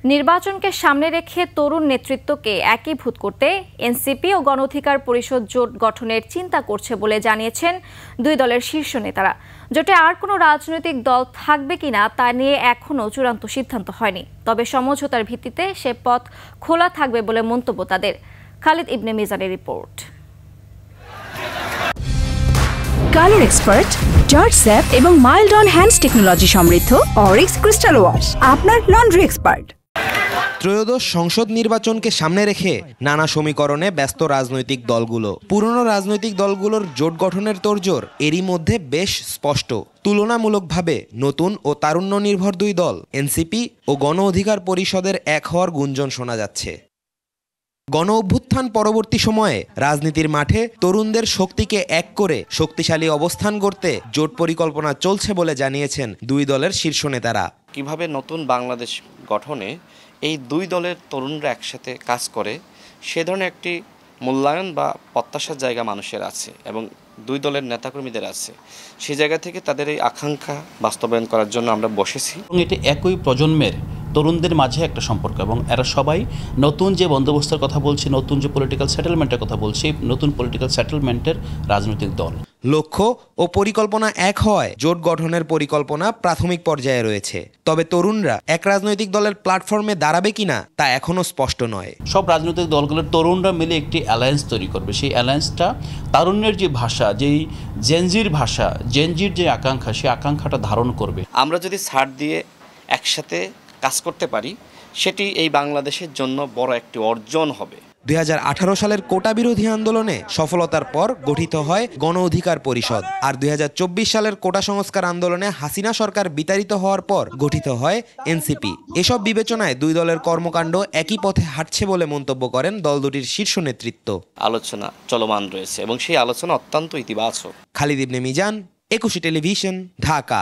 নির্বাচনকে সামনে রেখে তরুণ নেতৃত্বকে একীভূত করতে এনসিপি ও গণ অধিকার পরিষদ জোট গঠনের চিন্তা করছে বলে জানিয়েছেন দুই দলের শীর্ষ নেতারা। জোটে আর কোনো রাজনৈতিক দল থাকবে কিনা তা নিয়ে এখনও চূড়ান্ত সিদ্ধান্ত হয়নি, তবে সমঝোতার ভিত্তিতে সে পথ খোলা থাকবে বলে মন্তব্য তাদের। খালিদ ইবনে মিজানের report. Colour expert, George sap এবং মাইল্ড অন হ্যান্ডস টেকনোলজি সমৃদ্ধ অরিক্স ক্রিস্টাল ওয়াশ আপনার লন্ড্রি এক্সপার্ট। ত্রয়োদশ সংসদ নির্বাচনকে সামনে রেখে নানা সমীকরণে ব্যস্ত রাজনৈতিক দলগুলো। পুরনো রাজনৈতিক দলগুলোর জোট গঠনের তোড়জোড় এরই মধ্যে বেশ স্পষ্ট। তুলনামূলকভাবে নতুন ও তারুণ্য নির্ভর দুই দল এনসিপি ও গণ অধিকার পরিষদের এক হওয়ার গুঞ্জন শোনা যাচ্ছে। গণ অভ্যুত্থান পরবর্তী সময়ে রাজনীতির মাঠে তরুণদের শক্তিকে এক করে শক্তিশালী অবস্থান গড়তে জোট পরিকল্পনা চলছে বলে জানিয়েছেন দুই দলের শীর্ষ নেতারা। কিভাবে নতুন বাংলাদেশ গঠনে এই দুই দলের তরুণরা একসাথে কাজ করে সে ধরনের একটি মূল্যায়ন বা প্রত্যাশার জায়গা মানুষের আছে এবং দুই দলের নেতাকর্মীদের আছে। সেই জায়গা থেকে তাদের এই আকাঙ্ক্ষা বাস্তবায়ন করার জন্য আমরা বসেছি। এটি একই প্রজন্মের তরুণদের মাঝে একটা সম্পর্ক এবং এরা সবাই নতুন যে বন্দোবস্তের কথা বলছি, নতুন যে পলিটিক্যাল সেটেলমেন্টের কথা বলছি, নতুন পলিটিক্যাল সেটেলমেন্টের রাজনৈতিক দল। লক্ষ্য ও পরিকল্পনা এক হওয়ায় জোট গঠনের পরিকল্পনা প্রাথমিক পর্যায়ে রয়েছে, তবে তরুণরা এক রাজনৈতিক দলের প্ল্যাটফর্মে দাঁড়াবে কিনা তা এখনও স্পষ্ট নয়। সব রাজনৈতিক দলগুলোর তরুণরা মিলে একটি অ্যালায়েন্স তৈরি করবে। সেই অ্যালায়েন্সটা তারুণ্যের যে ভাষা, যেই জেনজির ভাষা, জেনজির যে আকাঙ্ক্ষা, সেই আকাঙ্ক্ষাটা ধারণ করবে। আমরা যদি ছাড় দিয়ে একসাথে কাজ করতে পারি সেটি এই বাংলাদেশের জন্য বড় একটি অর্জন হবে। 2018 সালের কোটা বিরোধী আন্দোলনে সফলতার পর গঠিত হয় গণ অধিকার পরিষদ, আর 2024 সালের কোটা সংস্কার আন্দোলনে হাসিনা সরকার বিতাড়িত হওয়ার পর গঠিত হয় এনসিপি। এসব বিবেচনায় দুই দলের কর্মকাণ্ড একই পথে হাঁটছে বলে মন্তব্য করেন দল দুটির শীর্ষ নেতৃত্ব। আলোচনা চলমান রয়েছে এবং সেই আলোচনা অত্যন্ত ইতিবাচক। খালিদ ইবনে মিজান, 21 টেলিভিশন, ঢাকা।